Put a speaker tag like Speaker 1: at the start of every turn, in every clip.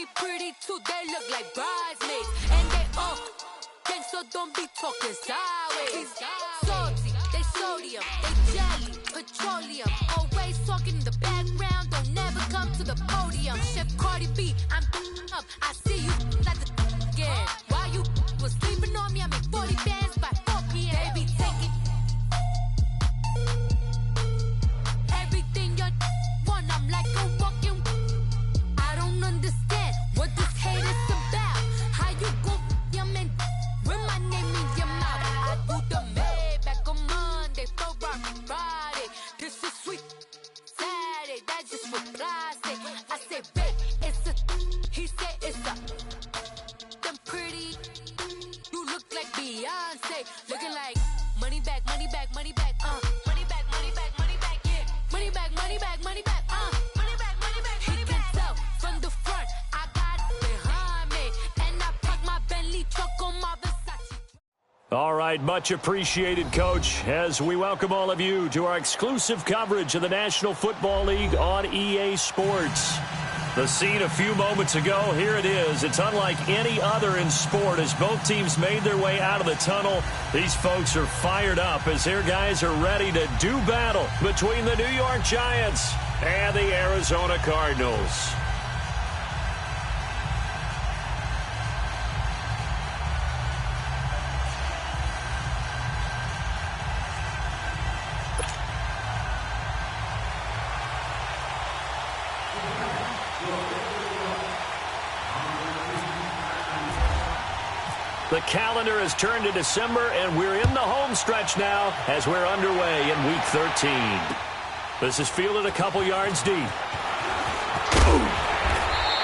Speaker 1: be pretty too, they look like bridesmaids. And they all gang, so don't be talking sideways. Salty, they sodium, they jelly, petroleum. Always talking in the background, don't never come to the podium. Chef Cardi B, I'm up, I see you like the again. While you was sleeping on me, I make 40 bands by 4 p.m. They be taking everything you want, I'm like a walking. I don't understand what this hate is about. How you go your man with my name in your mouth? I do the Maybach on Monday, Ferrari Friday. This is sweet Saturday, that's just what I say. I say, babe, it's a, he said it's a. Them pretty, you look like Beyonce, looking like money back, money back, money back, money back, money back, money back, yeah, money back, money back, money back, money back, money back. He can tell from the front, I got it behind me, and I park my Bentley truck on my Versace.
Speaker 2: All right, much appreciated, Coach, as we welcome all of you to our exclusive coverage of the National Football League on EA Sports. The scene a few moments ago, here it is. It's unlike any other in sport as both teams made their way out of the tunnel. These folks are fired up as their guys are ready to do battle between the New York Giants and the Arizona Cardinals. The calendar has turned to December, and we're in the home stretch now as we're underway in Week 13. This is fielded a couple yards deep.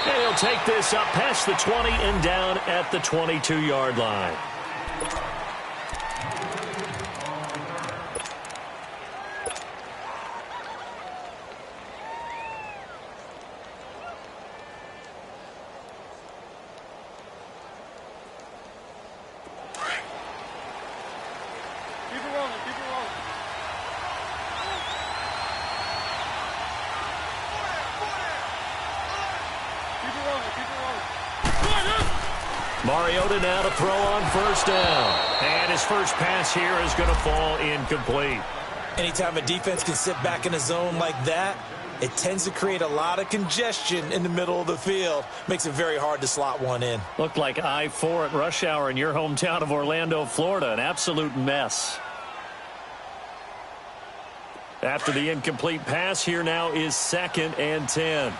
Speaker 2: And he'll take this up past the 20 and down at the 22-yard line. Mariota now to throw on first down. And his first pass here is going to fall incomplete.
Speaker 3: Anytime a defense can sit back in a zone like that, it tends to create a lot of congestion in the middle of the field. Makes it very hard to slot one in.
Speaker 2: Looked like I-4 at rush hour in your hometown of Orlando, Florida. An absolute mess. After the incomplete pass, here now is 2nd and 10.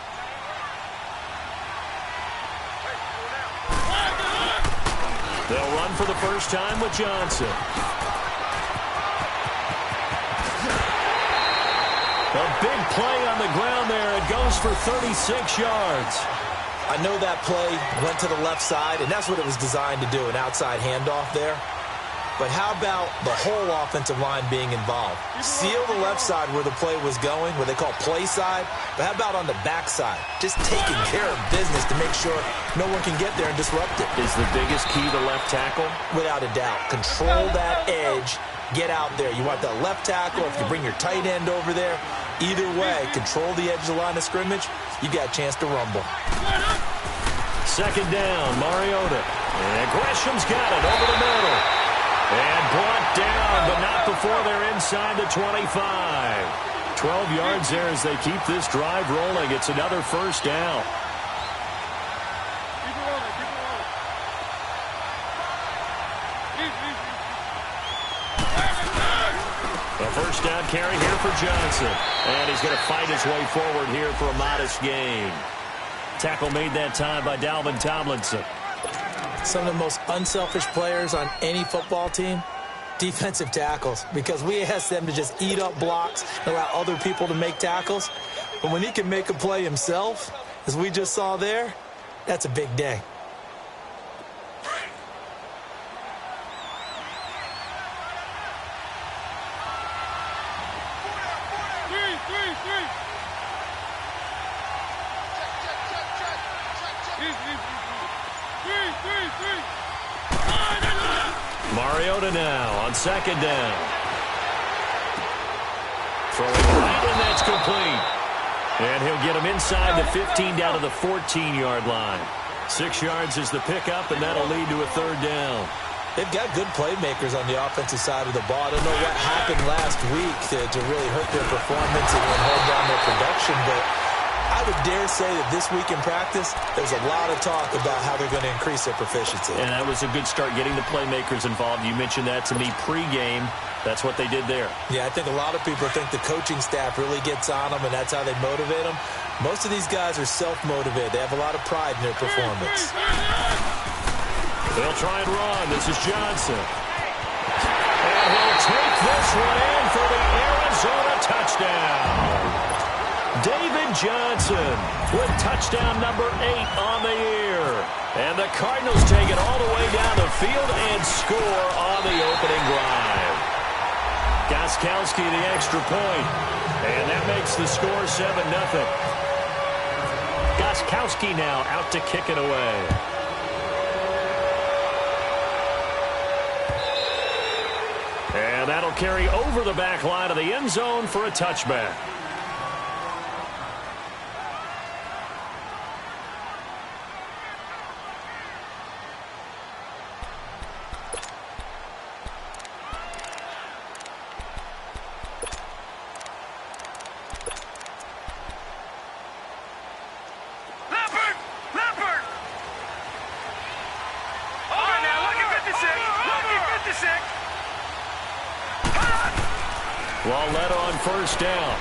Speaker 2: They'll run for the first time with Johnson. A big play on the ground there. It goes for 36 yards.
Speaker 3: I know that play went to the left side, and that's what it was designed to do, an outside handoff there. But how about the whole offensive line being involved? Seal the left side where the play was going, what they call play side. But how about on the back side? Just taking care of business to make sure no one can get there and disrupt it.
Speaker 2: Is the biggest key the left tackle?
Speaker 3: Without a doubt. Control that edge. Get out there. You want that left tackle, if you bring your tight end over there. Either way, control the edge of the line of scrimmage. You got a chance to rumble.
Speaker 2: 2nd down, Mariota. And Gresham's got it over the middle. And brought down, but not before they're inside the 25. 12 yards there as they keep this drive rolling. It's another first down. A first down carry here for Johnson. And he's going to fight his way forward here for a modest gain. Tackle made that time by Dalvin Tomlinson.
Speaker 3: Some of the most unselfish players on any football team, defensive tackles, because we ask them to just eat up blocks and allow other people to make tackles. But when he can make a play himself, as we just saw there, that's a big day.
Speaker 2: Mariota now on 2nd down. Throwing right, and that's complete. And he'll get him inside the 15 down to the 14-yard line. 6 yards is the pickup, and that'll lead to a third down.
Speaker 3: They've got good playmakers on the offensive side of the ball. I don't know what happened last week to really hurt their performance and hold down their production, but I would dare say that this week in practice, there's a lot of talk about how they're going to increase their proficiency.
Speaker 2: And that was a good start, getting the playmakers involved. You mentioned that to me pregame. That's what they did there.
Speaker 3: Yeah, I think a lot of people think the coaching staff really gets on them, and that's how they motivate them. Most of these guys are self-motivated. They have a lot of pride in their performance.
Speaker 2: They'll try and run. This is Johnson. And he'll take this one in for the Arizona touchdown. David Johnson with touchdown number 8 on the year. And the Cardinals take it all the way down the field and score on the opening drive. Gostkowski the extra point. And that makes the score 7-0. Gostkowski now out to kick it away. And that'll carry over the back line of the end zone for a touchback. Lauletta on first down.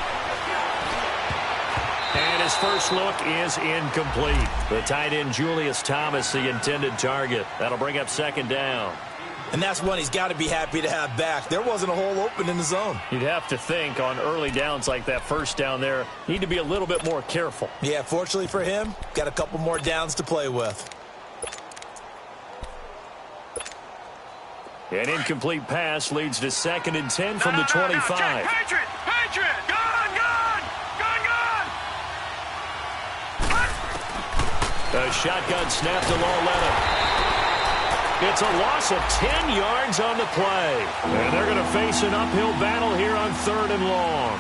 Speaker 2: And his first look is incomplete. The tight end Julius Thomas, the intended target. That'll bring up second down.
Speaker 3: And that's one he's got to be happy to have back. There wasn't a hole open in the zone.
Speaker 2: You'd have to think on early downs like that first down there, need to be a little bit more careful.
Speaker 3: Yeah, fortunately for him, got a couple more downs to play with.
Speaker 2: An incomplete pass leads to 2nd and 10 from the 25.
Speaker 4: Patriot! Gone!
Speaker 2: A shotgun snap to Lauletta. It's a loss of 10 yards on the play. And they're going to face an uphill battle here on 3rd and long.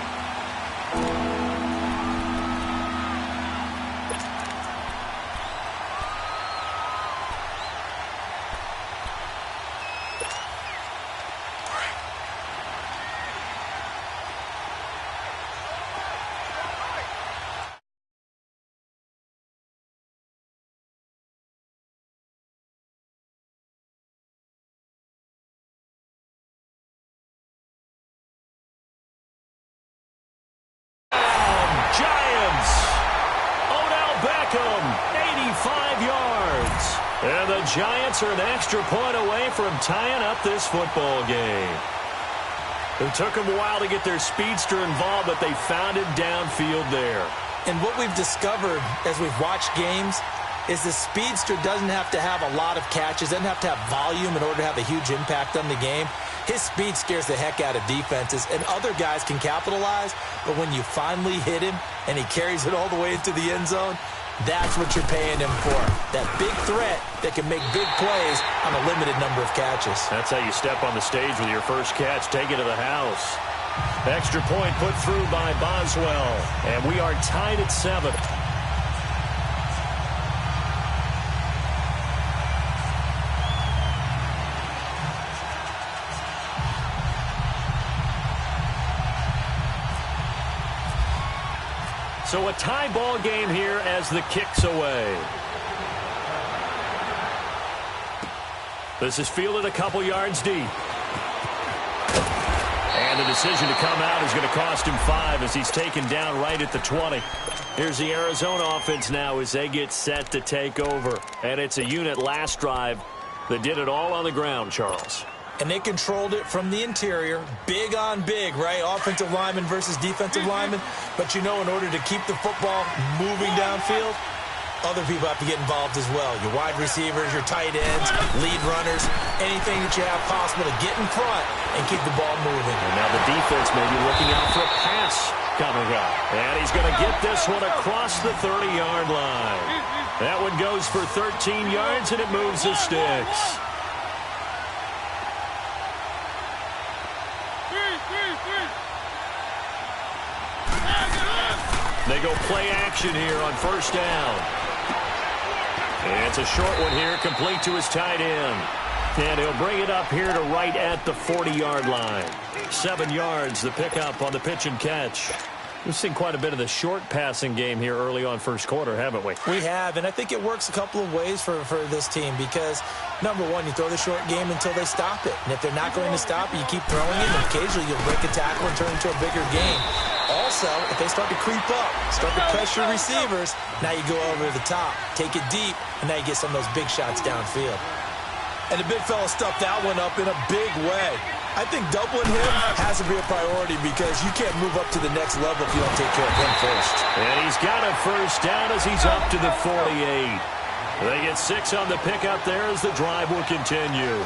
Speaker 2: And the Giants are an extra point away from tying up this football game. It took them a while to get their speedster involved, but they found him downfield there.
Speaker 3: And what we've discovered as we've watched games is the speedster doesn't have to have a lot of catches, doesn't have to have volume in order to have a huge impact on the game. His speed scares the heck out of defenses, and other guys can capitalize, but when you finally hit him and he carries it all the way into the end zone, that's what you're paying him for. That big threat that can make big plays on a limited number of catches.
Speaker 2: That's how you step on the stage with your first catch. Take it to the house. Extra point put through by Boswell. And we are tied at 7. So a tie ball game here as the kick's away. This is fielded a couple yards deep. And the decision to come out is going to cost him 5 as he's taken down right at the 20. Here's the Arizona offense now as they get set to take over. And it's a unit last drive that did it all on the ground, Charles.
Speaker 3: And they controlled it from the interior, big on big, right? Offensive lineman versus defensive lineman. But you know, in order to keep the football moving downfield, other people have to get involved as well. Your wide receivers, your tight ends, lead runners, anything that you have possible to get in front and keep the ball moving.
Speaker 2: And now the defense may be looking out for a pass coming up. And he's going to get this one across the 30-yard line. That one goes for 13 yards, and it moves the sticks. They go play action here on first down. And it's a short one here, complete to his tight end. And he'll bring it up here to right at the 40-yard line. 7 yards, the pickup on the pitch and catch. We've seen quite a bit of the short passing game here early on first quarter, haven't we?
Speaker 3: We have, and I think it works a couple of ways for this team because, number one, you throw the short game until they stop it. And if they're not going to stop it, you keep throwing it, and occasionally you'll break a tackle and turn it into a bigger game. Also, if they start to creep up, start to pressure receivers, now you go over the top, take it deep, and now you get some of those big shots downfield. And the big fella stuffed that one up in a big way. I think doubling him has to be a priority because you can't move up to the next level if you don't take care of him first.
Speaker 2: And he's got a first down as he's up to the 48. They get 6 on the pickup there as the drive will continue.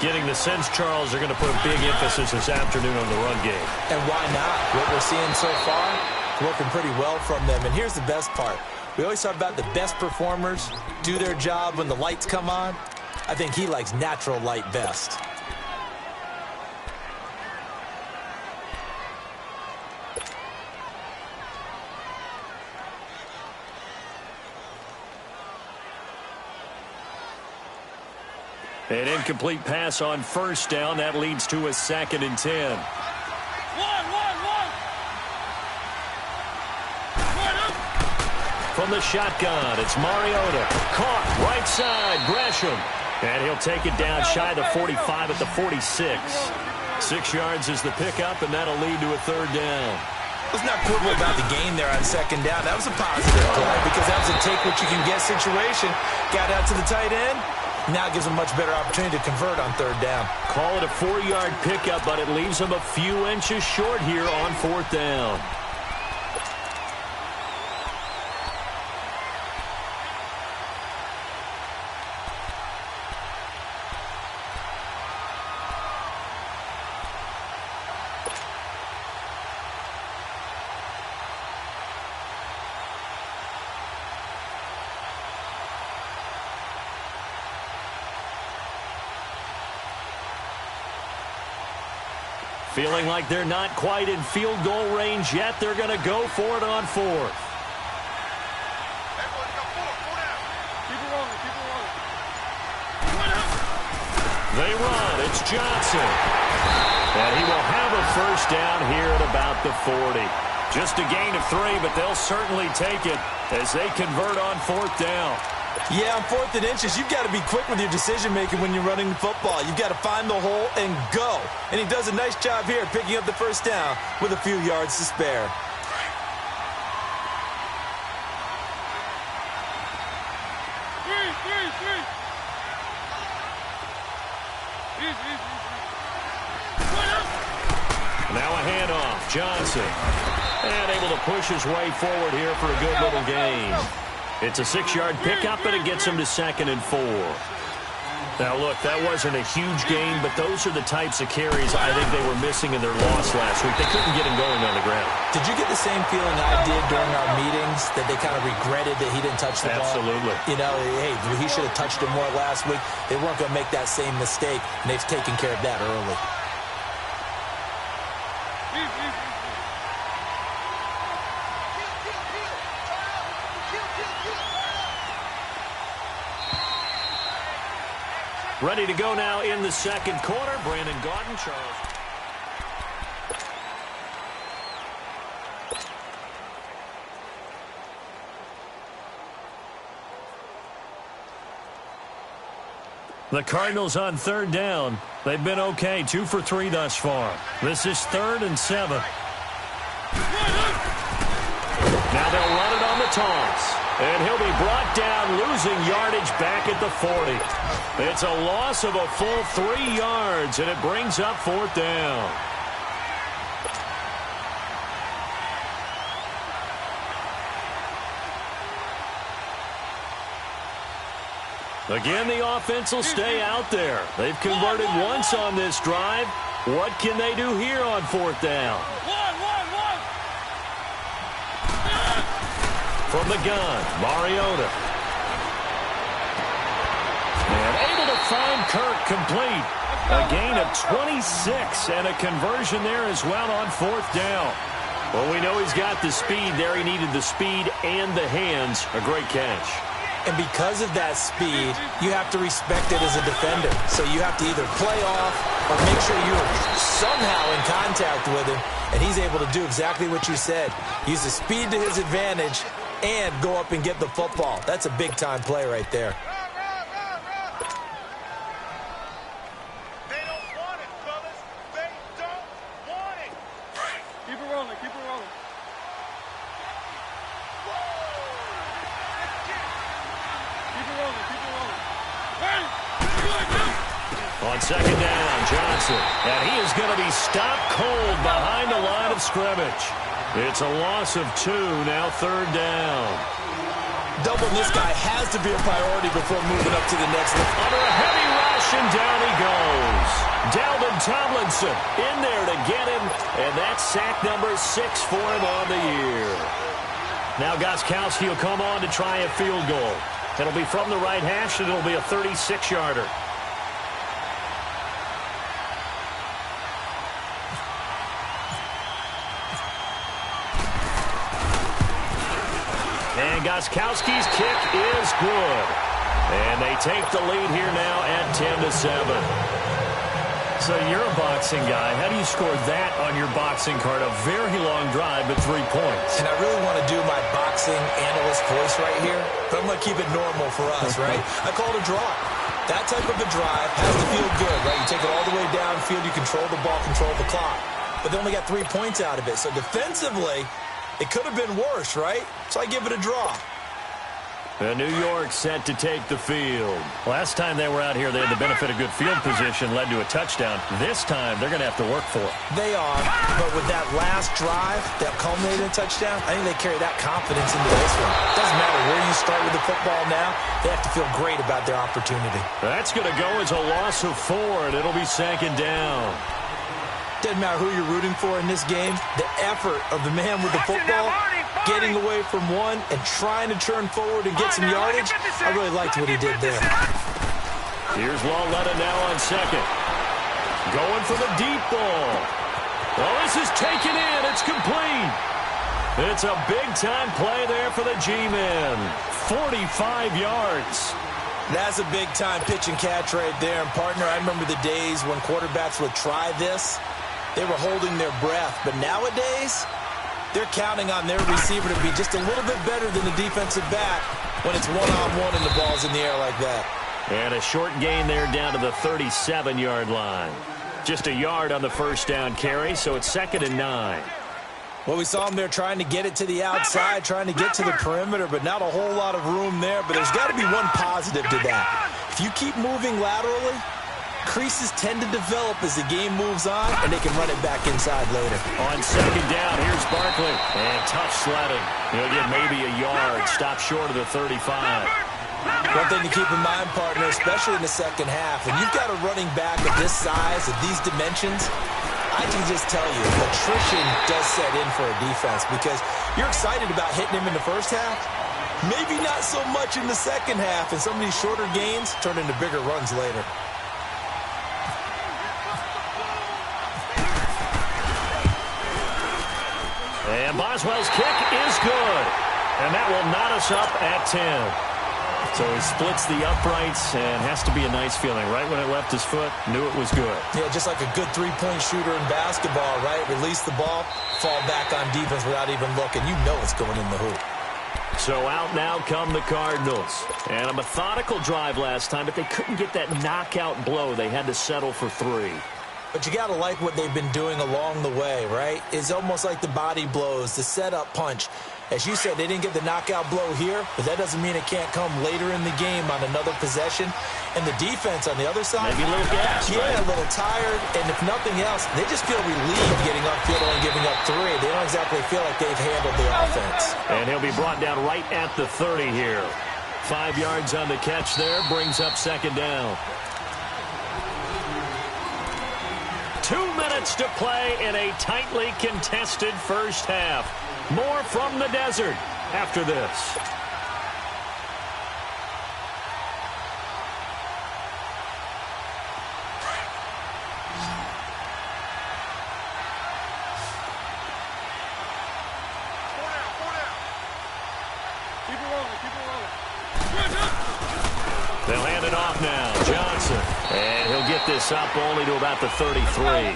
Speaker 2: Getting the sense, Charles, they're going to put a big emphasis this afternoon on the run game.
Speaker 3: And why not? What we're seeing so far, working pretty well from them. And here's the best part. We always talk about the best performers do their job when the lights come on. I think he likes natural light best.
Speaker 2: An incomplete pass on first down. That leads to a 2nd and 10. From the shotgun, it's Mariota. Caught right side, Gresham. And he'll take it down shy of the 45 at the 46. 6 yards is the pickup, and that'll lead to a 3rd down.
Speaker 3: Let's not quibble about the gain there on 2nd down. That was a positive play because that was a take-what-you-can-get situation. Got out to the tight end. Now it gives them a much better opportunity to convert on 3rd down.
Speaker 2: Call it a 4-yard pickup, but it leaves them a few inches short here on 4th down. Feeling like they're not quite in field goal range yet. They're going to go for it on 4th. They run. It's Johnson. And he will have a first down here at about the 40. Just a gain of 3, but they'll certainly take it as they convert on 4th down.
Speaker 3: Yeah, on 4th and inches, you've got to be quick with your decision-making when you're running the football. You've got to find the hole and go. And he does a nice job here picking up the first down with a few yards to spare.
Speaker 2: Now a handoff, Johnson. And able to push his way forward here for a good little gain. It's a 6-yard pickup, and it gets him to 2nd and 4. Now, look, that wasn't a huge gain, but those are the types of carries I think they were missing in their loss last week. They couldn't get him going on the ground.
Speaker 3: Did you get the same feeling I did during our meetings, that they kind of regretted that he didn't touch the ball?
Speaker 2: Absolutely.
Speaker 3: You know, hey, he should have touched it more last week. They weren't going to make that same mistake, and they've taken care of that early.
Speaker 2: Ready to go now in the 2nd quarter. Brandon Gaudin, Charles. The Cardinals on 3rd down. They've been okay, 2 for 3 thus far. This is 3rd and 7. Now they'll run it on the toss. And he'll be brought down, losing yardage back at the 40. It's a loss of a full 3 yards, and it brings up 4th down. Again, the offense will stay out there. They've converted once on this drive. What can they do here on 4th down? From the gun, Mariota. And able to find Kirk complete. A gain of 26 and a conversion there as well on 4th down. Well, we know he's got the speed there. He needed the speed and the hands. A great catch.
Speaker 3: And because of that speed, you have to respect it as a defender. So you have to either play off or make sure you're somehow in contact with him, and he's able to do exactly what you said. Use the speed to his advantage and go up and get the football. That's a big-time play right there.
Speaker 4: They don't want it, fellas. They don't want it. Keep it rolling. Keep it rolling. Keep it rolling. Keep it rolling. Hey!
Speaker 2: On second down, Johnson. And he is going to be stopped cold behind the line of scrimmage. It's a loss of 2, now third down.
Speaker 3: Doubling this guy has to be a priority before moving up to the next level.
Speaker 2: Under a heavy rush, and down he goes. Dalvin Tomlinson in there to get him, and that's sack number 6 for him on the year. Now Gostkowski will come on to try a field goal. It'll be from the right hash, and it'll be a 36-yarder. And Gostkowski's kick is good. And they take the lead here now at 10-7. So you're a boxing guy. How do you score that on your boxing card? A very long drive, but 3 points.
Speaker 3: And I really want to do my boxing analyst voice right here, but I'm going to keep it normal for us, right? I call it a draw. That type of a drive has to feel good, right? You take it all the way downfield, you control the ball, control the clock. But they only got 3 points out of it. So defensively, it could have been worse, right? So I give it a draw.
Speaker 2: And New York set to take the field. Last time they were out here, they had the benefit of good field position, led to a touchdown. This time, they're going to have to work for it.
Speaker 3: They are, but with that last drive that culminated in a touchdown, I think they carry that confidence into this one. Doesn't matter where you start with the football now, they have to feel great about their opportunity.
Speaker 2: That's going to go as a loss of 4, and it'll be second down.
Speaker 3: Doesn't matter who you're rooting for in this game, the effort of the man with the football, getting away from one and trying to turn forward and get some yardage, I really liked what he did there.
Speaker 2: Here's Lauletta now on second. Going for the deep ball. Well, this is taken in. It's complete. It's a big-time play there for the G-men. 45 yards.
Speaker 3: That's a big-time pitch and catch right there. And, partner, I remember the days when quarterbacks would try this. They were holding their breath. But nowadays, they're counting on their receiver to be just a little bit better than the defensive back when it's one-on-one and the ball's in the air like that.
Speaker 2: And a short gain there down to the 37-yard line. Just a yard on the first down carry, so it's 2nd and 9.
Speaker 3: Well, we saw him there trying to get it to the outside, trying to get to the perimeter, but not a whole lot of room there. But there's got to be one positive to that. If you keep moving laterally, creases tend to develop as the game moves on, and they can run it back inside later.
Speaker 2: On second down, here's Barkley. And tough sledding. He'll get maybe a yard. Stop short of the 35.
Speaker 3: One thing to keep in mind, partner, especially in the second half, when you've got a running back of this size, of these dimensions, I can just tell you, attrition does set in for a defense because you're excited about hitting him in the first half. Maybe not so much in the second half, and some of these shorter gains turn into bigger runs later.
Speaker 2: And Boswell's kick is good. And that will knot us up at 10. So he splits the uprights and has to be a nice feeling. Right when it left his foot, knew it was good.
Speaker 3: Yeah, just like a good three-point shooter in basketball, right? Release the ball, fall back on defense without even looking. You know it's going in the hoop.
Speaker 2: So out now come the Cardinals. And a methodical drive last time, but they couldn't get that knockout blow. They had to settle for 3.
Speaker 3: But you got to like what they've been doing along the way, right? It's almost like the body blows, the setup punch. As you said, they didn't get the knockout blow here, but that doesn't mean it can't come later in the game on another possession. And the defense on the other side,
Speaker 2: maybe a little gas,
Speaker 3: yeah,
Speaker 2: right?
Speaker 3: A little tired. And if nothing else, they just feel relieved getting upfield and giving up 3. They don't exactly feel like they've handled the offense.
Speaker 2: And he'll be brought down right at the 30 here. 5 yards on the catch there, brings up second down. 2 minutes to play in a tightly contested first half. More from the desert after this. Johnson. And he'll get this up only to about the 33.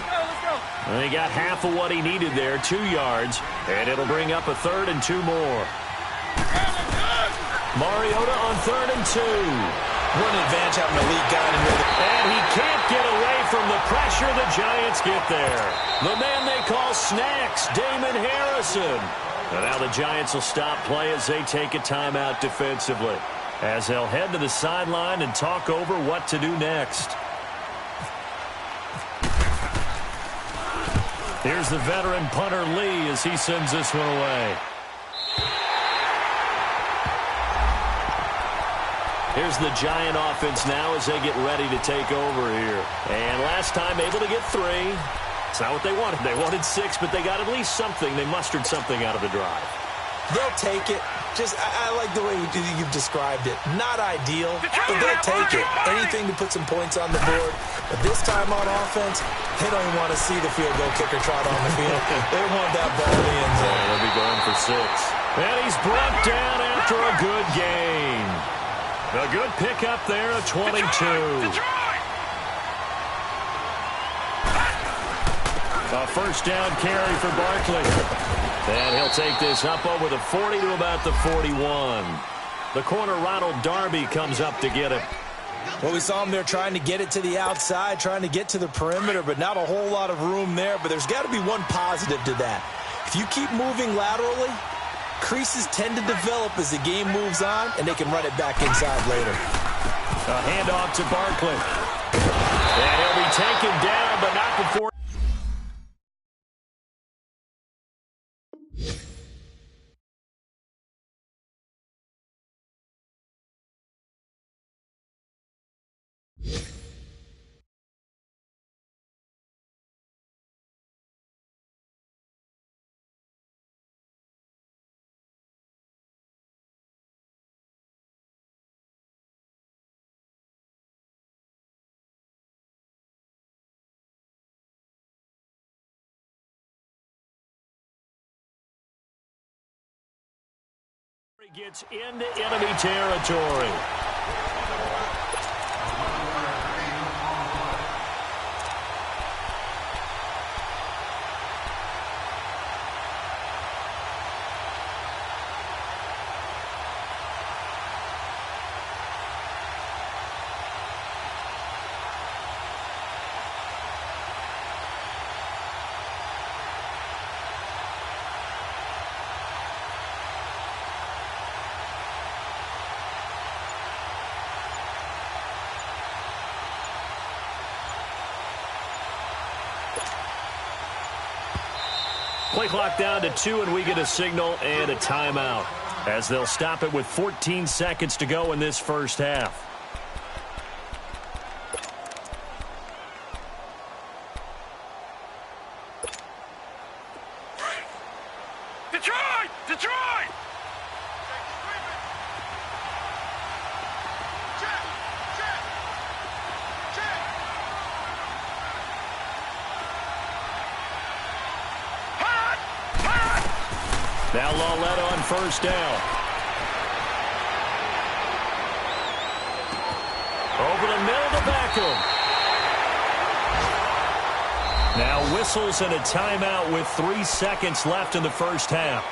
Speaker 2: And he got half of what he needed there, 2 yards. And it'll bring up a 3rd and 2 more. Mariota on 3rd and 2.
Speaker 3: What an advantage having a lead guy in here.
Speaker 2: And he can't get away from the pressure. The Giants get there. The man they call Snacks, Damon Harrison. And now the Giants will stop play as they take a timeout defensively, as they'll head to the sideline and talk over what to do next. Here's the veteran punter Lee as he sends this one away. Here's the Giant offense now as they get ready to take over here. And last time able to get 3. It's not what they wanted. They wanted 6, but they got at least something. They mustered something out of the drive.
Speaker 3: They'll take it. I like the way you've described it. Not ideal, but they'll take it. Anything to put some points on the board. But this time on offense, they don't even want to see the field goal kicker trot on the field. They want that ball in the end zone.
Speaker 2: They'll be going for 6. And he's brought down after a good game. A good pickup there of 22. A first down carry for Barkley. And he'll take this up over the 40 to about the 41. The corner Ronald Darby comes up to get it.
Speaker 3: Well, we saw him there trying to get it to the outside, trying to get to the perimeter, but not a whole lot of room there. But there's got to be one positive to that. If you keep moving laterally, creases tend to develop as the game moves on, and they can run it back inside later.
Speaker 2: A handoff to Barkley. And he'll be taken down, but not before. Gets into enemy territory. Play clock down to 2, and we get a signal and a timeout, as they'll stop it with 14 seconds to go in this first half.
Speaker 4: Detroit! Detroit!
Speaker 2: Now Lauletta on first down. Over the middle to Beckham. Now whistles and a timeout with 3 seconds left in the first half.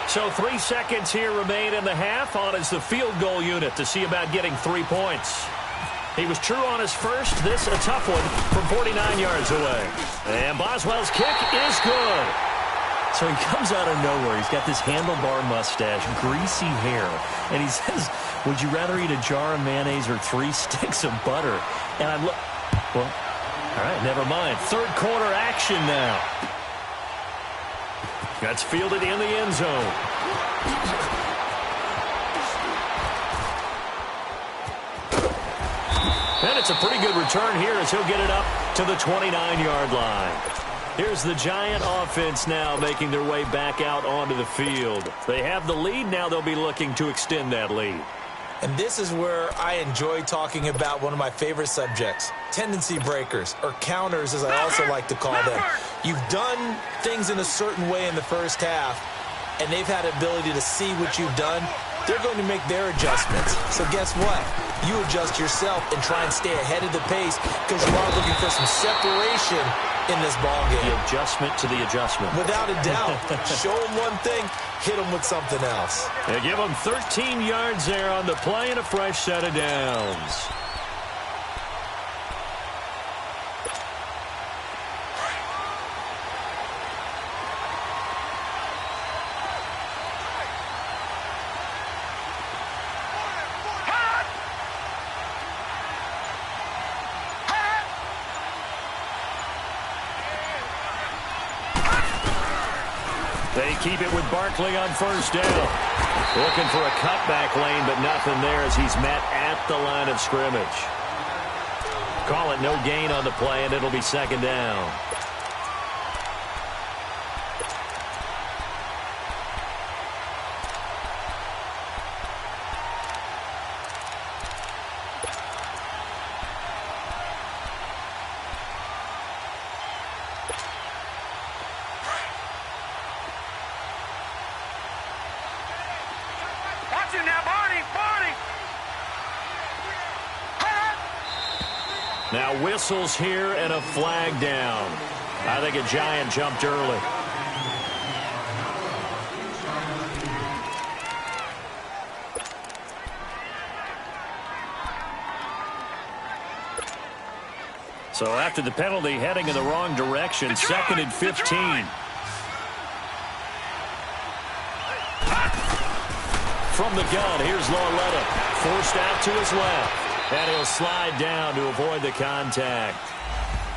Speaker 2: So 3 seconds here remain in the half. On is the field goal unit to see about getting 3 points. He was true on his first. This a tough one from 49 yards away. And Boswell's kick is good. So he comes out of nowhere. He's got this handlebar mustache, greasy hair. And he says, would you rather eat a jar of mayonnaise or 3 sticks of butter? And I look, well, all right, never mind. Third quarter action now. That's fielded in the end zone. And it's a pretty good return here as he'll get it up to the 29-yard line. Here's the Giant offense now making their way back out onto the field. They have the lead. Now they'll be looking to extend that lead.
Speaker 3: And this is where I enjoy talking about one of my favorite subjects, tendency breakers, or counters as I also like to call them. You've done things in a certain way in the first half, and they've had the ability to see what you've done they're going to make their adjustments. So guess what? You adjust yourself and try and stay ahead of the pace because you are looking for some separation in this ball game.
Speaker 2: The adjustment to the adjustment.
Speaker 3: Without a doubt. Show them one thing, hit them with something else.
Speaker 2: They give them 13 yards there on the play and a fresh set of downs. They keep it with Barkley on first down. Looking for a cutback lane, but nothing there as he's met at the line of scrimmage. Call it no gain on the play, and it'll be second down. Now whistles here and a flag down. I think a Giant jumped early. So after the penalty, heading in the wrong direction, second and 15. From the gun, here's Lauletta. Forced out to his left. And he'll slide down to avoid the contact.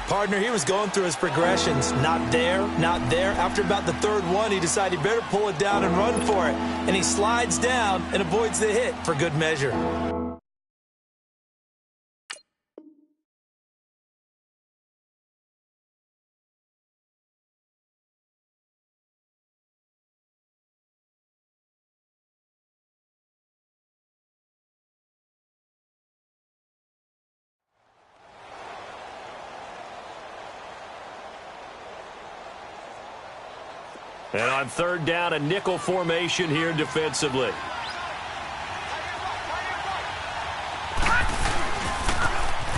Speaker 3: Partner, he was going through his progressions. Not there, not there. After about the third one, he decided he better pull it down and run for it. And he slides down and avoids the hit for good measure.
Speaker 2: And on third down, a nickel formation here defensively.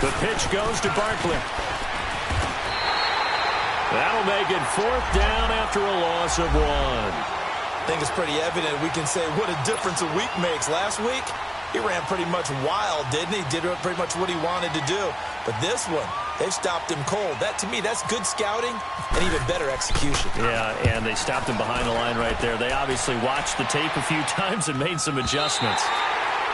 Speaker 2: The pitch goes to Barkley. That'll make it fourth down after a loss of 1.
Speaker 3: I think it's pretty evident. We can say what a difference a week makes. Last week, he ran pretty much wild, didn't he? Did pretty much what he wanted to do. But this one, they've stopped him cold. That, to me, that's good scouting and even better execution.
Speaker 2: Yeah, and they stopped him behind the line right there. They obviously watched the tape a few times and made some adjustments.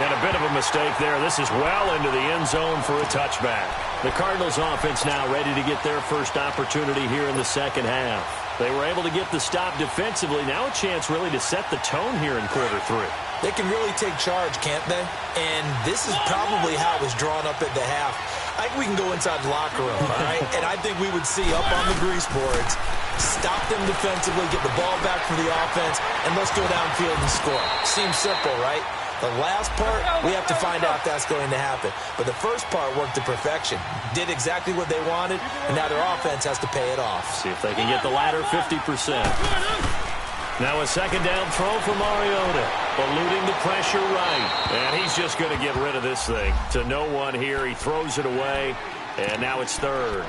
Speaker 2: And a bit of a mistake there. This is well into the end zone for a touchback. The Cardinals offense now ready to get their first opportunity here in the second half. They were able to get the stop defensively. Now a chance really to set the tone here in quarter 3.
Speaker 3: They can really take charge, can't they? And this is probably how it was drawn up at the half. I think we can go inside the locker room, all right? And I think we would see up on the grease boards, stop them defensively, get the ball back for the offense, and let's go downfield and score. Seems simple, right? The last part, we have to find out if that's going to happen. But the first part worked to perfection. Did exactly what they wanted, and now their offense has to pay it off.
Speaker 2: See if they can get the latter 50%. Now a second down throw for Mariota. Eluding the pressure right. And he's just going to get rid of this thing. To no one here. He throws it away. And now it's third.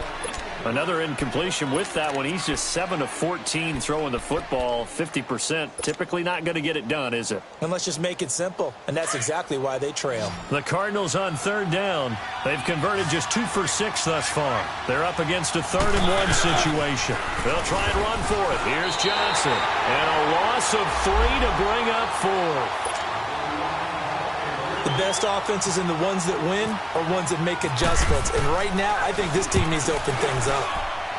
Speaker 2: Another incompletion with that one. He's just 7 of 14 throwing the football. 50%. Typically not going to get it done, is it?
Speaker 3: And let's just make it simple. And that's exactly why they trail.
Speaker 2: The Cardinals on third down. They've converted just 2 for 6 thus far. They're up against a 3rd and 1 situation. They'll try and run for it. Here's Johnson. And a loss of 3 to bring up 4.
Speaker 3: The best offenses and the ones that win are ones that make adjustments. And right now, I think this team needs to open things up.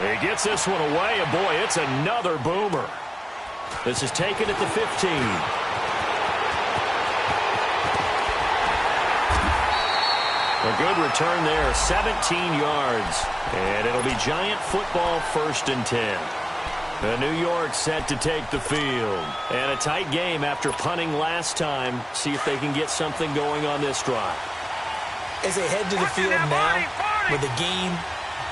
Speaker 2: He gets this one away, and boy, it's another boomer. This is taken at the 15. A good return there, 17 yards. And it'll be Giant football 1st and 10. New York set to take the field. And a tight game after punting last time. See if they can get something going on this drive.
Speaker 3: As they head to the field now, with the game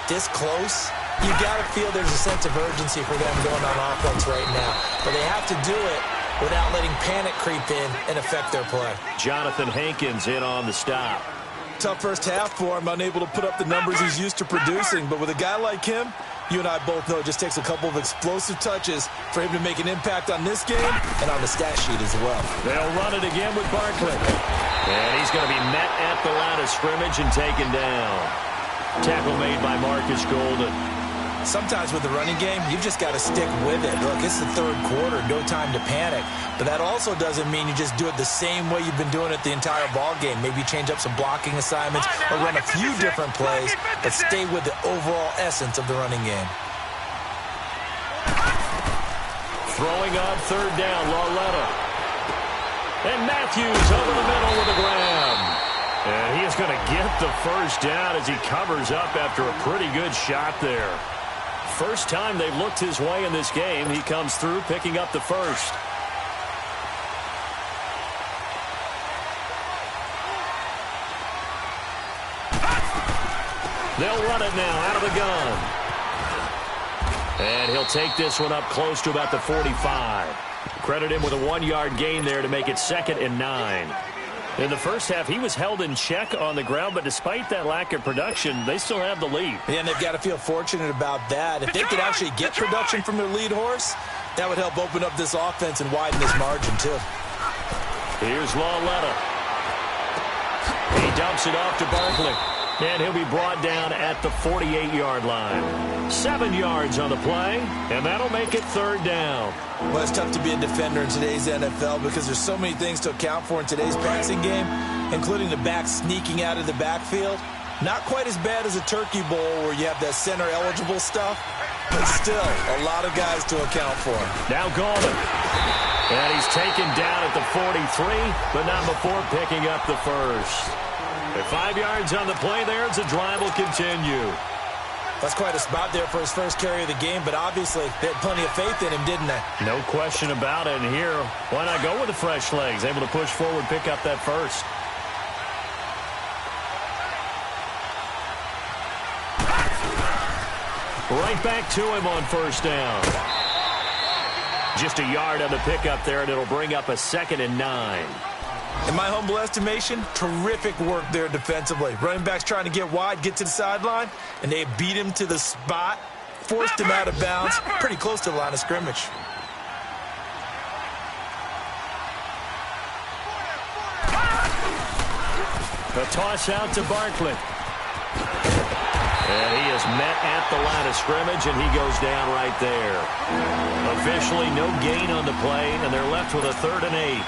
Speaker 3: this close, you got to feel there's a sense of urgency for them going on offense right now. But they have to do it without letting panic creep in and affect their play.
Speaker 2: Jonathan Hankins in on the stop.
Speaker 3: Tough first half for him, unable to put up the numbers he's used to producing. But with a guy like him, you and I both know it just takes a couple of explosive touches for him to make an impact on this game and on the stat sheet as well.
Speaker 2: They'll run it again with Barkley. And he's going to be met at the line of scrimmage and taken down. Tackle made by Marcus Golden.
Speaker 3: Sometimes with the running game, you've just got to stick with it. Look, it's the third quarter, no time to panic. But that also doesn't mean you just do it the same way you've been doing it the entire ball game. Maybe change up some blocking assignments or run a few different plays, but stay with the overall essence of the running game.
Speaker 2: Throwing on third down, Lauletta. And Matthews over the middle with a grab. And he is going to get the first down as he covers up after a pretty good shot there. First time they've looked his way in this game. He comes through picking up the first. They'll run it now out of the gun. And he'll take this one up close to about the 45. Credit him with a 1-yard gain there to make it 2nd and 9. In the first half, he was held in check on the ground, but despite that lack of production, they still have the lead.
Speaker 3: Yeah, and they've got to feel fortunate about that. If they could actually get production from their lead horse, that would help open up this offense and widen this margin, too.
Speaker 2: Here's Lauletta. He dumps it off to Barkley. And he'll be brought down at the 48-yard line. 7 yards on the play, and that'll make it 3rd down.
Speaker 3: Well, it's tough to be a defender in today's NFL because there's so many things to account for in today's passing game, including the back sneaking out of the backfield. Not quite as bad as a turkey bowl where you have that center-eligible stuff, but still a lot of guys to account for.
Speaker 2: Now Golden. And he's taken down at the 43, but not before picking up the first. At 5 yards on the play there, the drive will continue.
Speaker 3: That's quite a spot there for his first carry of the game, but obviously they had plenty of faith in him, didn't they?
Speaker 2: No question about it. And here, why not go with the fresh legs? Able to push forward, pick up that first. Right back to him on first down. Just a yard on the pickup there, and it'll bring up a 2nd and 9.
Speaker 3: In my humble estimation, terrific work there defensively. Running backs trying to get wide, get to the sideline, and they beat him to the spot, forced him out of bounds, pretty close to the line of scrimmage.
Speaker 2: A toss out to Barkley. And he is met at the line of scrimmage, and he goes down right there. Officially no gain on the play, and they're left with a 3rd and 8.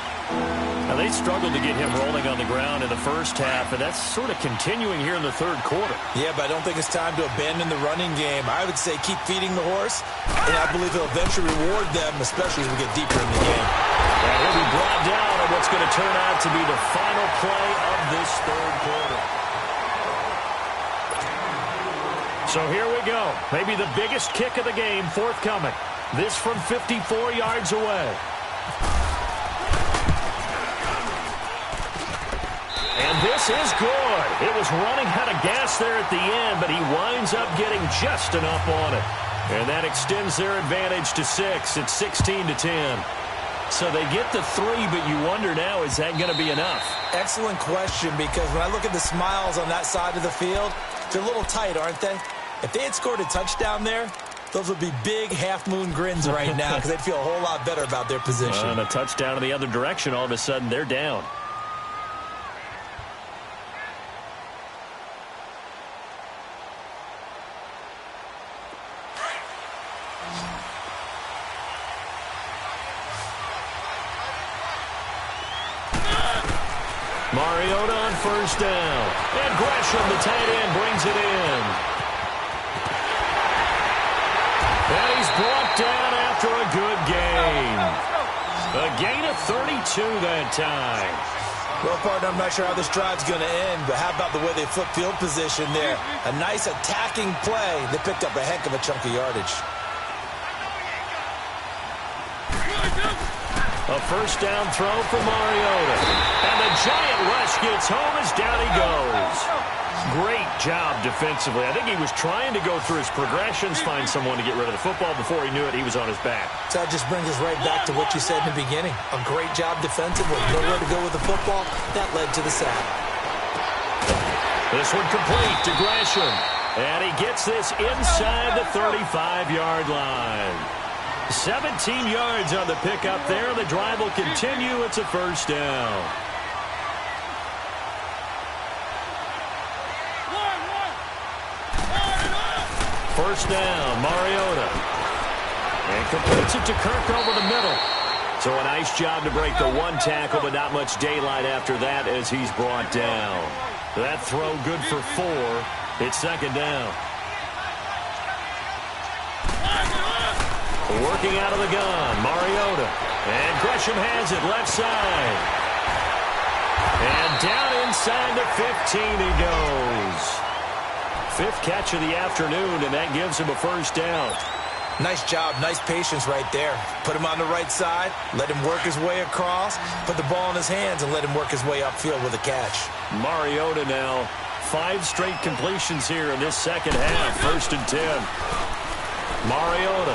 Speaker 2: Now, they struggled to get him rolling on the ground in the first half, and that's sort of continuing here in the 3rd quarter.
Speaker 3: Yeah, but I don't think it's time to abandon the running game. I would say keep feeding the horse, and I believe he'll eventually reward them, especially as we get deeper in the game.
Speaker 2: And he'll be brought down on what's going to turn out to be the final play of this 3rd quarter. So here we go. Maybe the biggest kick of the game forthcoming. This from 54 yards away. And this is good. It was running out of gas there at the end, but he winds up getting just enough on it. And that extends their advantage to 6. It's 16-10. So they get the 3, but you wonder now, is that going to be enough?
Speaker 3: Excellent question, because when I look at the smiles on that side of the field, they're a little tight, aren't they? If they had scored a touchdown there, those would be big half-moon grins right now because they'd feel a whole lot better about their position.
Speaker 2: And a touchdown in the other direction, all of a sudden they're down. Mariota on first down. And Gresham, the tight end, brings it in. And he's brought down after a good gain. A gain of 32 that time.
Speaker 3: Well, partner, I'm not sure how this drive's going to end, but how about the way they flip field position there? A nice attacking play. They picked up a heck of a chunk of yardage.
Speaker 2: A first down throw for Mariota. And the giant rush gets home as down he goes. Great job defensively. I think he was trying to go through his progressions, find someone to get rid of the football. Before he knew it, he was on his back.
Speaker 3: So that just brings us right back to what you said in the beginning. A great job defensively. Nowhere to go with the football. That led to the sack.
Speaker 2: This one complete to Gresham. And he gets this inside the 35-yard line. 17 yards on the pickup there. The drive will continue. It's a first down. First down, Mariota. And completes it to Kirk over the middle. So a nice job to break the one tackle, but not much daylight after that as he's brought down. That throw good for 4. It's second down. Working out of the gun, Mariota. And Gresham has it left side. And down inside the 15 he goes. 5th catch of the afternoon, and that gives him a first down.
Speaker 3: Nice job, nice patience right there. Put him on the right side, let him work his way across, put the ball in his hands, and let him work his way upfield with a catch.
Speaker 2: Mariota now, 5 straight completions here in this second half. 1st and 10. Mariota.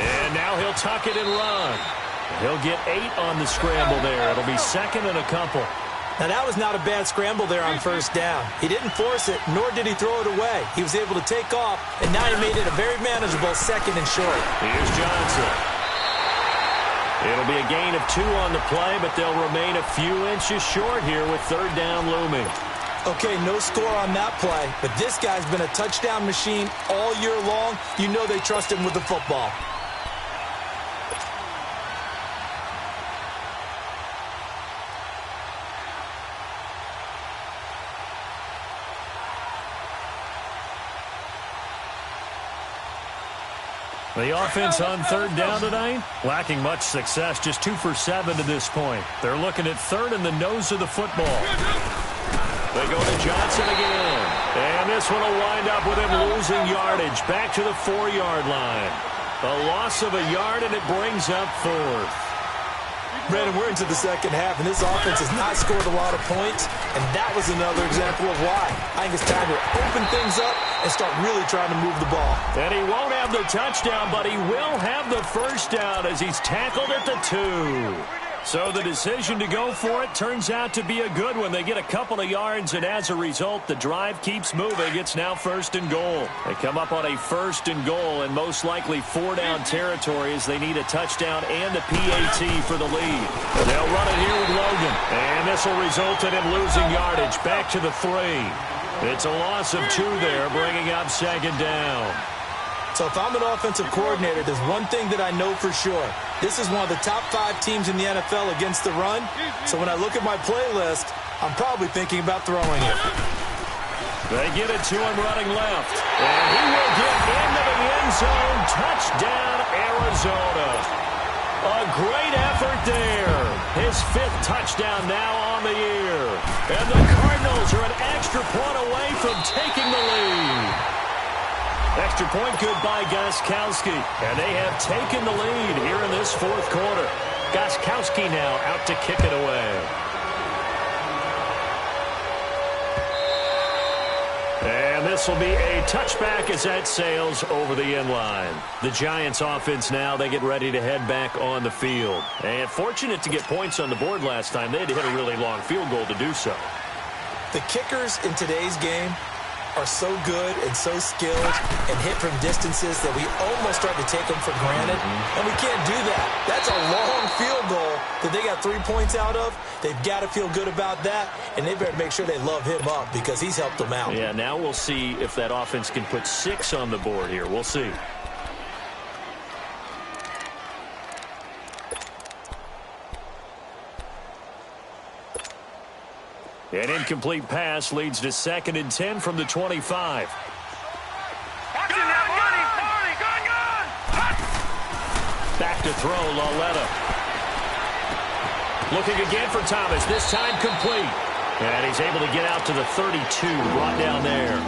Speaker 2: And now he'll tuck it and run. He'll get 8 on the scramble there. It'll be 2nd and a couple.
Speaker 3: Now, that was not a bad scramble there on first down. He didn't force it, nor did he throw it away. He was able to take off, and now he made it a very manageable 2nd and short.
Speaker 2: Here's Johnson. It'll be a gain of 2 on the play, but they'll remain a few inches short here with 3rd down looming.
Speaker 3: Okay, no score on that play, but this guy's been a touchdown machine all year long. You know they trust him with the football.
Speaker 2: The offense on 3rd down tonight, lacking much success, just 2 for 7 to this point. They're looking at 3rd in the nose of the football. They go to Johnson again. And this one will wind up with him losing yardage back to the 4-yard line. A loss of a yard, and it brings up 4th.
Speaker 3: Brandon, we're into the second half, and this offense has not scored a lot of points, and that was another example of why. I think it's time to open things up and start really trying to move the ball.
Speaker 2: And he won't have the touchdown, but he will have the first down as he's tackled at the 2. So the decision to go for it turns out to be a good one. They get a couple of yards, and as a result, the drive keeps moving. It's now 1st and goal. They come up on a 1st and goal, and most likely 4-down territory as they need a touchdown and a PAT for the lead. They'll run it here with Logan, and this will result in him losing yardage back to the 3. It's a loss of 2 there, bringing up 2nd down.
Speaker 3: So if I'm an offensive coordinator, there's one thing that I know for sure. This is one of the top 5 teams in the NFL against the run. So when I look at my playlist, I'm probably thinking about throwing it.
Speaker 2: They get it to him running left. And he will get into the end zone. Touchdown, Arizona. A great effort there. His 5th touchdown now on the year. And the Cardinals are an extra point away from taking the lead. Extra point good by Gostkowski. And they have taken the lead here in this 4th quarter. Gostkowski now out to kick it away. And this will be a touchback as that sails over the end line. The Giants offense now, they get ready to head back on the field. And fortunate to get points on the board last time. They had to hit a really long field goal to do so.
Speaker 3: The kickers in today's game are so good and so skilled and hit from distances that we almost start to take them for granted. And we can't do that. That's a long field goal that they got 3 points out of. They've got to feel good about that, and they better make sure they love him up because he's helped them out.
Speaker 2: Yeah, now we'll see if that offense can put 6 on the board here. We'll see. An incomplete pass leads to 2nd and 10 from the 25. Back to throw, Lauletta. Looking again for Thomas, this time complete. And he's able to get out to the 32, brought down there.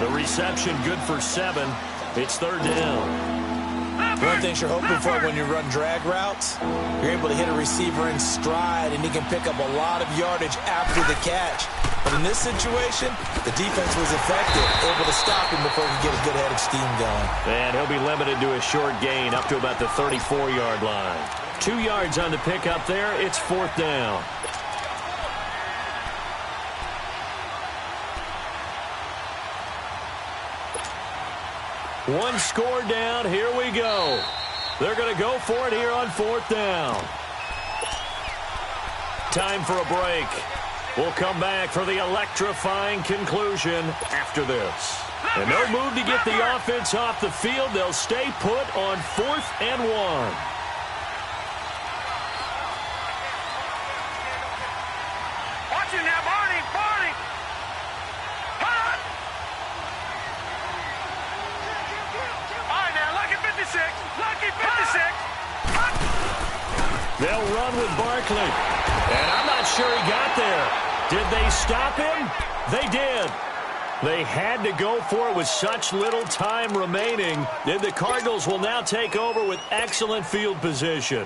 Speaker 2: The reception good for 7. It's 3rd down.
Speaker 3: One thing you're hoping for when you run drag routes, you're able to hit a receiver in stride, and he can pick up a lot of yardage after the catch. But in this situation, the defense was effective, able to stop him before he could get a good head of steam going.
Speaker 2: And he'll be limited to a short gain up to about the 34-yard line. 2 yards on the pickup there. It's 4th down. One score down. Here we go. They're going to go for it here on 4th down. Time for a break. We'll come back for the electrifying conclusion after this. And no move to get the offense off the field. They'll stay put on 4th and 1.
Speaker 4: Watch it now, Barney, Barney. Hot. All right, now, Lucky 56. Lucky 56. Hot.
Speaker 2: They'll run with Barkley. And I'm not sure he got there. Did they stop him? They did. They had to go for it with such little time remaining. Then the Cardinals will now take over with excellent field position.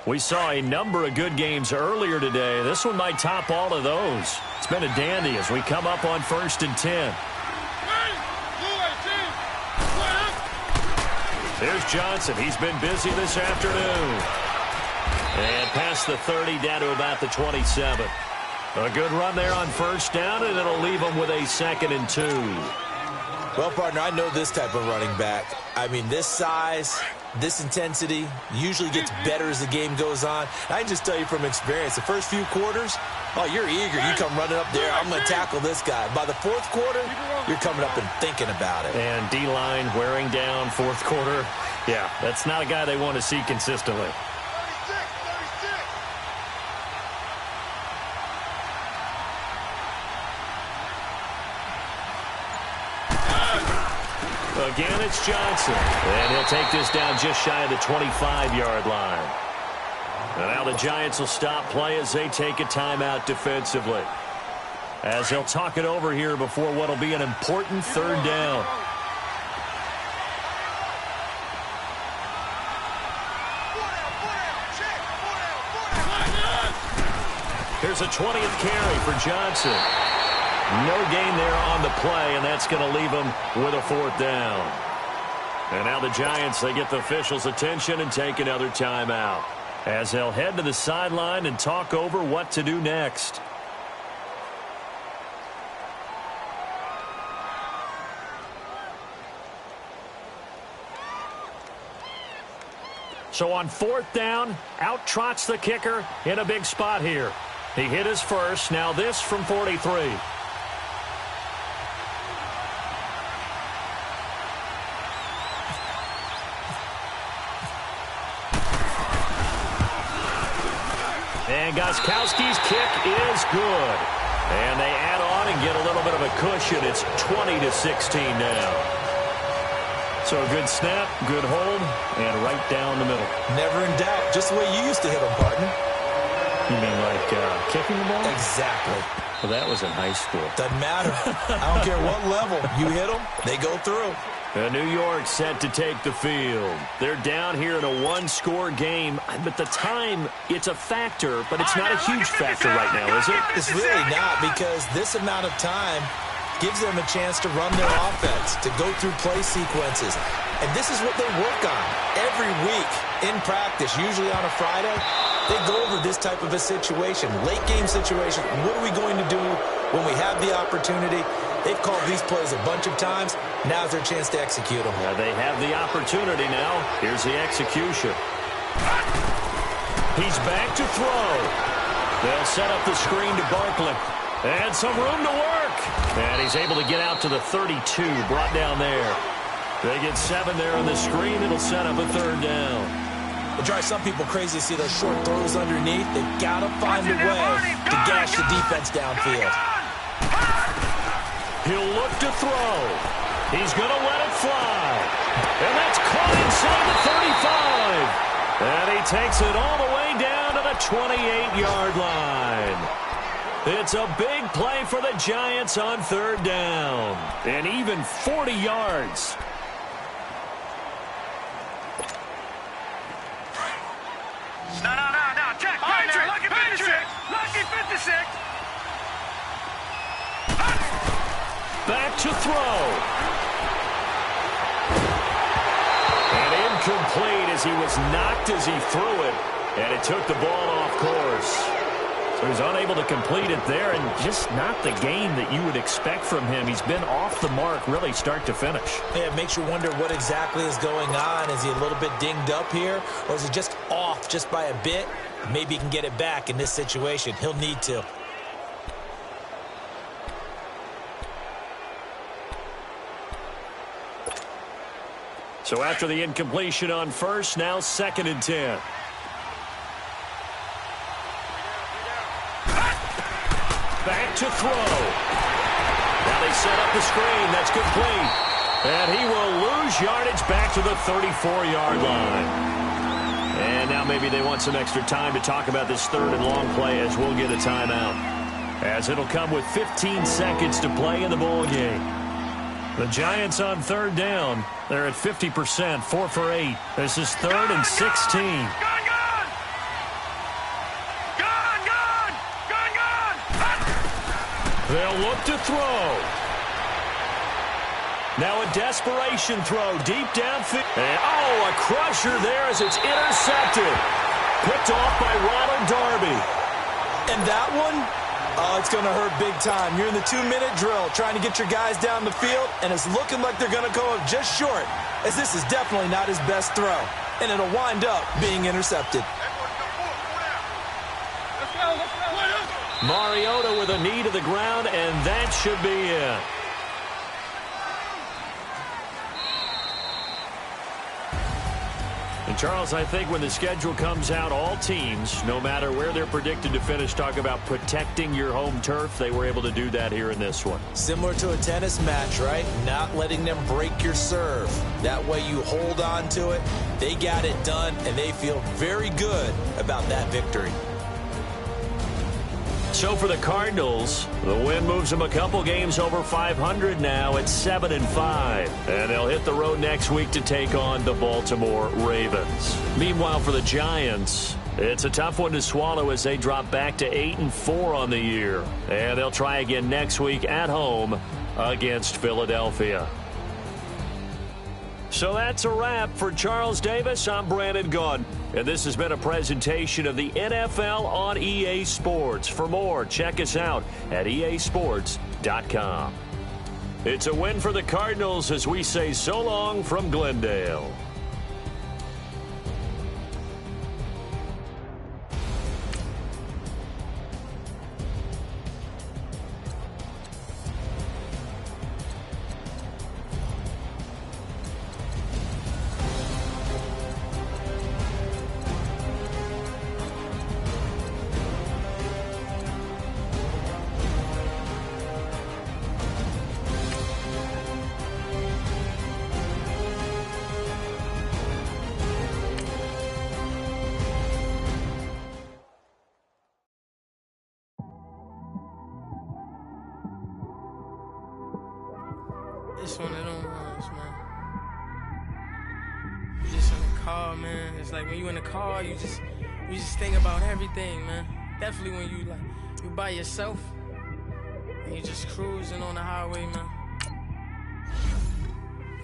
Speaker 2: We saw a number of good games earlier today. This one might top all of those. It's been a dandy as we come up on 1st and 10. There's Johnson. He's been busy this afternoon. And past the 30, down to about the 27. A good run there on 1st down, and it'll leave them with a 2nd and 2.
Speaker 3: Well, partner, I know this type of running back. I mean, this size, this intensity usually gets better as the game goes on. I can just tell you from experience, the first few quarters, oh, you're eager. You come running up there, I'm going to tackle this guy. By the 4th quarter, you're coming up and thinking about it.
Speaker 2: And D-line wearing down 4th quarter. Yeah, that's not a guy they want to see consistently.
Speaker 4: 36.
Speaker 2: Again, it's Johnson. And he'll take this down just shy of the 25-yard line. And now the Giants will stop play as they take a timeout defensively. As they'll talk it over here before what will be an important 3rd down. Here's a 20th carry for Johnson. No gain there on the play, and that's going to leave him with a 4th down. And now the Giants, they get the officials' attention and take another timeout as they'll head to the sideline and talk over what to do next. So on 4th down, out trots the kicker in a big spot here. He hit his first. Now this from 43. And Gostkowski's kick is good. And they add on and get a little bit of a cushion. It's 20-16 now. So a good snap, good hold, and right down the middle.
Speaker 3: Never in doubt. Just the way you used to hit them, partner.
Speaker 2: You mean like kicking the ball?
Speaker 3: Exactly.
Speaker 2: Well, that was in high school.
Speaker 3: Doesn't matter. I don't care what level. You hit them, they go through.
Speaker 2: New York set to take the field. They're down here in a one-score game. But the time, it's a factor, but it's not a huge factor right now, is it?
Speaker 3: It's really not, because this amount of time gives them a chance to run their offense, to go through play sequences. And this is what they work on every week in practice, usually on a Friday. They go over this type of a situation, late-game situation. What are we going to do when we have the opportunity? They've called these plays a bunch of times. Now's their chance to execute them.
Speaker 2: They have the opportunity now. Here's the execution. He's back to throw. They'll set up the screen to Barkley. And some room to work. And he's able to get out to the 32, brought down there. They get 7 there on the screen. It'll set up a 3rd down.
Speaker 3: It drives some people crazy to see those short throws underneath. They've got to find a way to gash the defense downfield.
Speaker 2: He'll look to throw. He's going to let it fly. And that's caught inside the 35. And he takes it all the way down to the 28-yard line. It's a big play for the Giants on 3rd down. And even 40 yards.
Speaker 4: No. Check. Lucky 56. Lucky 56.
Speaker 2: Back to throw. And incomplete as he was knocked as he threw it. And it took the ball off course. So he's unable to complete it there, and just not the game that you would expect from him. He's been off the mark really start to finish.
Speaker 3: Yeah, it makes you wonder what exactly is going on. Is he a little bit dinged up here, or is he just off just by a bit? Maybe he can get it back in this situation. He'll need to.
Speaker 2: So after the incompletion on 1st, now 2nd and 10. Back to throw. Now they set up the screen. That's complete. And he will lose yardage back to the 34-yard line. And now maybe they want some extra time to talk about this 3rd and long play as we'll get a timeout. As it'll come with 15 seconds to play in the ball game. The Giants on 3rd down. They're at 50%, 4 for 8. This is 3rd and 16. They'll look to throw. Now a desperation throw deep downfield. And, a crusher there as it's intercepted. Picked off by Ronald Darby.
Speaker 3: And that one, it's going to hurt big time. You're in the 2-minute drill trying to get your guys down the field, and it's looking like they're going to go up just short, as this is definitely not his best throw. And it'll wind up being intercepted.
Speaker 2: Mariota with a knee to the ground, and that should be it. And Charles, I think when the schedule comes out, all teams, no matter where they're predicted to finish, talk about protecting your home turf. They were able to do that here in this one.
Speaker 3: Similar to a tennis match, right? Not letting them break your serve. That way you hold on to it. They got it done, and they feel very good about that victory.
Speaker 2: So for the Cardinals, the win moves them a couple games over 500 now at 7-5. And they'll hit the road next week to take on the Baltimore Ravens. Meanwhile, for the Giants, it's a tough one to swallow as they drop back to 8-4 on the year. And they'll try again next week at home against Philadelphia. So that's a wrap. For Charles Davis, I'm Brandon Gaudin. And this has been a presentation of the NFL on EA Sports. For more, check us out at easports.com. It's a win for the Cardinals as we say so long from Glendale.
Speaker 5: It's one of them ones, man. You just in the car, man. It's like when you in the car, you just think about everything, man. Definitely when you by yourself and you just cruising on the highway, man.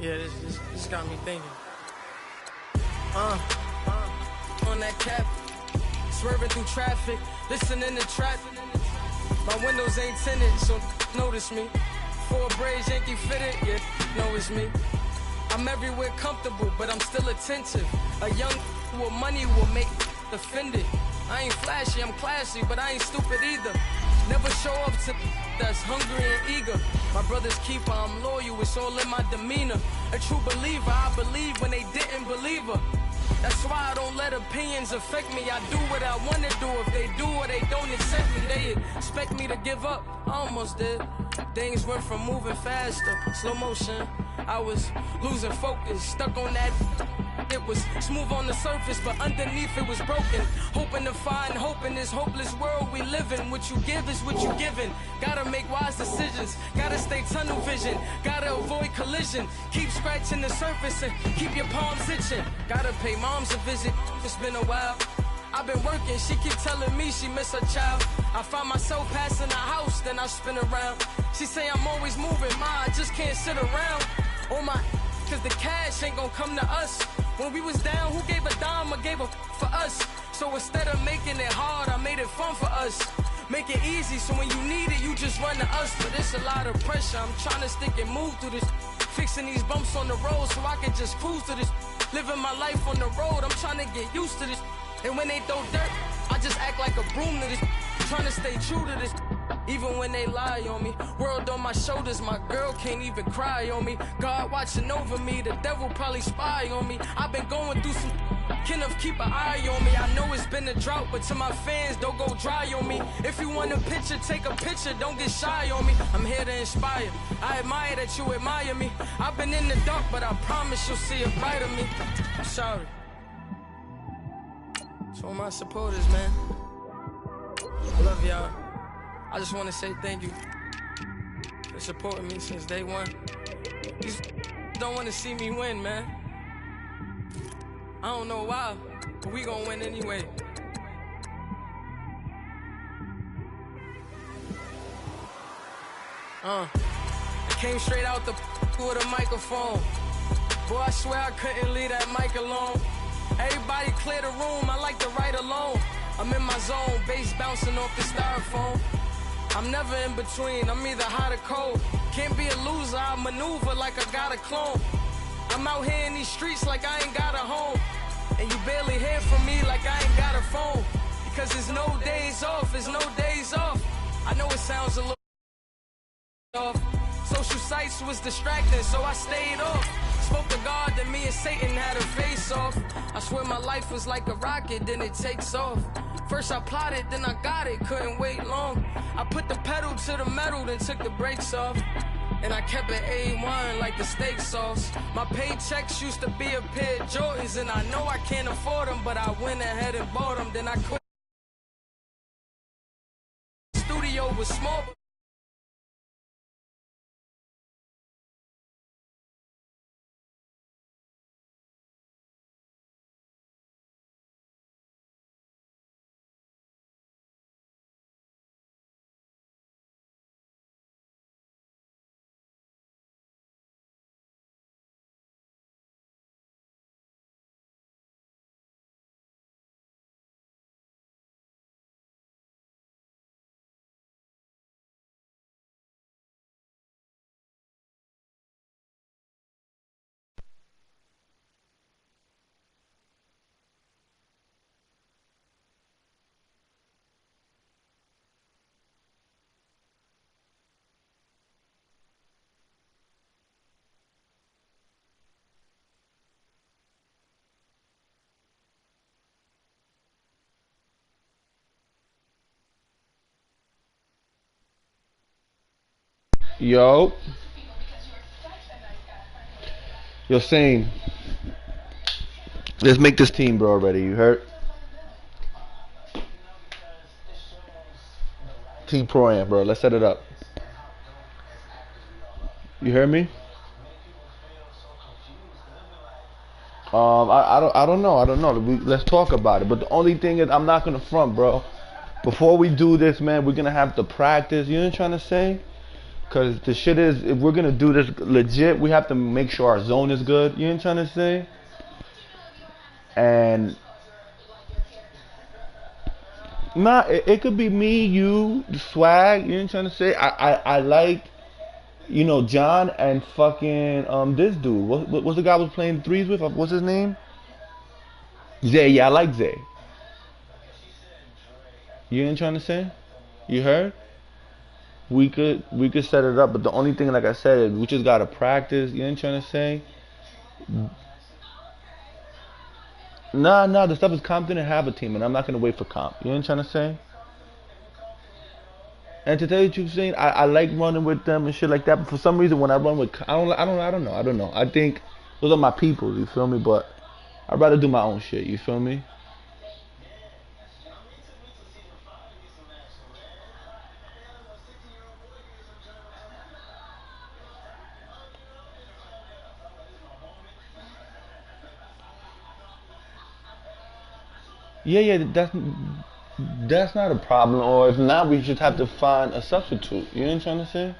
Speaker 5: Yeah, this got me thinking. On that cap, swerving through traffic, listening to traffic. My windows ain't tinted, so notice me. 4 braids, Yankee fitted, yeah, know it's me. I'm everywhere comfortable, but I'm still attentive. A young with money will make offended. I ain't flashy, I'm classy, but I ain't stupid either. Never show up to that's hungry and eager. My brother's keeper, I'm loyal, it's all in my demeanor. A true believer, I believe when they didn't believe her. That's why I don't let opinions affect me. I do what I want to do. If they do or they don't accept me, they expect me to give up. I almost did. Things went from moving fast to slow motion. I was losing focus, stuck on that. It was smooth on the surface, but underneath it was broken. Hoping to find hope in this hopeless world we live in. What you give is what you given. Gotta make wise decisions. Gotta stay tunnel vision. Gotta avoid collision. Keep scratching the surface and keep your palms itching. Gotta pay moms a visit. It's been a while. I've been working, she keep telling me she miss her child. I find myself passing the house, then I spin around. She say I'm always moving, ma, I just can't sit around. Oh my, cause the cash ain't gon' come to us. When we was down, who gave a dime or gave a for us? So instead of making it hard, I made it fun for us. Make it easy, so when you need it, you just run to us. But it's a lot of pressure, I'm trying to stick and move through this. Fixing these bumps on the road so I can just cruise to this. Living my life on the road, I'm trying to get used to this. And when they throw dirt, I just act like a broom to this. Trying to stay true to this. Even when they lie on me. World on my shoulders, my girl can't even cry on me. God watching over me, the devil probably spy on me. I've been going through some. Kenneth, keep an eye on me. I know it's been a drought, but to my fans, don't go dry on me. If you want a picture, take a picture, don't get shy on me. I'm here to inspire. I admire that you admire me. I've been in the dark, but I promise you'll see a bright of me. I'm sorry. To all my supporters, man. I love y'all. I just want to say thank you for supporting me since day one. These don't want to see me win, man. I don't know why, but we gonna win anyway. I came straight out the with a microphone. Boy, I swear I couldn't leave that mic alone. Everybody clear the room, I like to write alone. I'm in my zone, bass bouncing off the styrofoam. I'm never in between, I'm either hot or cold. Can't be a loser, I maneuver like I got a clone. I'm out here in these streets like I ain't got a home. And you barely hear from me like I ain't got a phone. Because there's no days off, there's no days off. I know it sounds a little off. Social sites was distracting, so I stayed off. Spoke to God that me and Satan had a face off. I swear my life was like a rocket, then it takes off. First I plotted, then I got it, couldn't wait long. I put the pedal to the metal, then took the brakes off. And I kept it A1 like the steak sauce. My paychecks used to be a pair of Jordans, and I know I can't afford them, but I went ahead and bought them. Then I quit. Studio was small.
Speaker 6: Yo, you're saying, let's make this team, bro. Already, you heard? Team Pro Am, bro. Let's set it up. You heard me? I don't know. Let's talk about it. But the only thing is, I'm not gonna front, bro. Before we do this, man, we're gonna have to practice. You know what I'm trying to say? Cause the shit is, if we're gonna do this legit, we have to make sure our zone is good. You know what I'm trying to say? And nah, it could be me, you, Swag. You know what I'm trying to say? I like, you know, John and fucking this dude. What's the guy I was playing threes with? What's his name? Zay. Yeah, I like Zay. You know what I'm trying to say? You heard? We could set it up, but the only thing, like I said, is we just gotta practice. You know what I'm trying to say? Nah. The stuff is Comp didn't have a team, and I'm not gonna wait for Comp. You know what I'm trying to say? And to tell you the truth, Shane, I like running with them and shit like that. But for some reason, when I run with, I don't know. I think those are my people. You feel me? But I'd rather do my own shit. You feel me? Yeah, that's not a problem. Or if not, we just have to find a substitute. You know what I'm trying to say?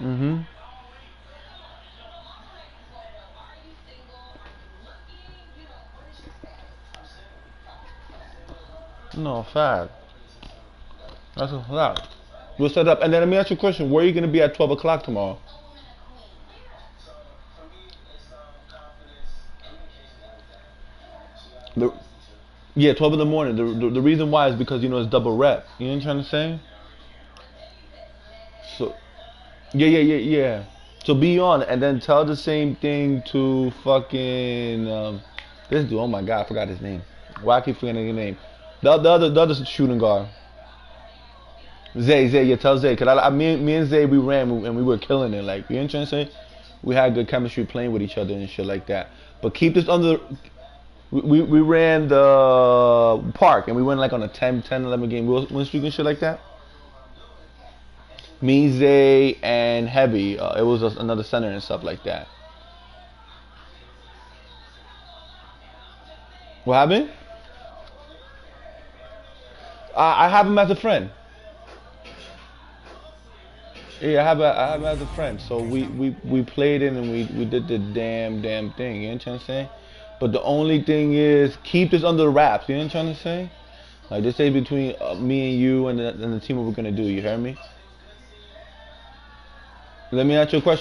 Speaker 6: Mhm. No, fact. That's a fact. We'll set up. And then let me ask you a question. Where are you gonna be at 12 o'clock tomorrow? The, yeah, 12 in the morning. The reason why is because it's double rep. You know what I'm trying to say? So yeah. So be on and then tell the same thing to fucking this dude. Oh my god, I forgot his name. Why I keep forgetting his name? The other shooting guard. Zay, yeah, tell Zay. Cause me and Zay, we ran and we were killing it. Like, you know what I'm trying to say? We had good chemistry playing with each other and shit like that. But keep this under. We ran the park and we went like on a 10, 11 game win streak and shit like that. Me, Zay, and Heavy. It was another center and stuff like that. What happened? I have him as a friend. Yeah, I have him as a friend. So we played it and we did the damn thing. You know what I'm trying to say? But the only thing is, keep this under the wraps. You know what I'm trying to say? Like, this is between me and you and the team what we're gonna do. You hear me? Let me ask you a question.